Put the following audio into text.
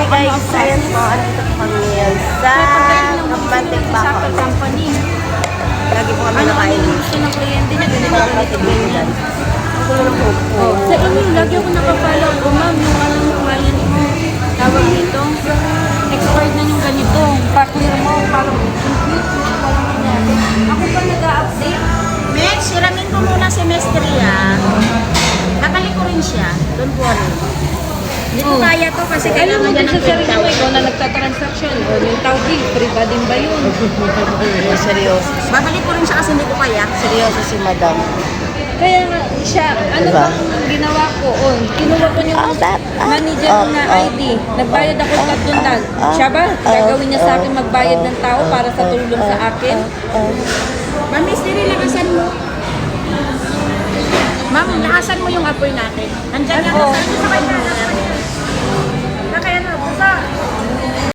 Hi guys, ayan po, andito po kami ngayon sa Kapantik Bakon. Company. Lagi po kami Ano nakain. ang gusto ng kliyente niya? Ganito, ganyan. Ang gulo ng pupo. Oh, sa inyo, lagi ako nakapala ko, ma'am, yung client mo. Tawag dito. Expired na yung ganito. Pa-clear mo, parang ako pa nag-a-update. Mex, siramin ko muna si Mestria. Kakali ko rin siya. Don't worry. Hindi ko kaya to kasi Alam mo kailangan din niya sa ng sarili mo, 10,000. ikaw na nagta-transaction. O yung tawag, free ba din ba yun? Seryoso. Babalik ko rin siya kasi hindi ko kaya. Seryoso si madam. Kaya nga siya, ano Diba? bang ginawa ko? Oh, kinuha ko yung manager ko na ID. Nagbayad ako ng doon. Siya ba? Gagawin niya sa akin magbayad ng tao para sa tulong sa akin? Ma'am Mestria, lakasan mo. Ma'am, lakasan mo yung apoy natin. Nandyan yan Oo. sa kanya.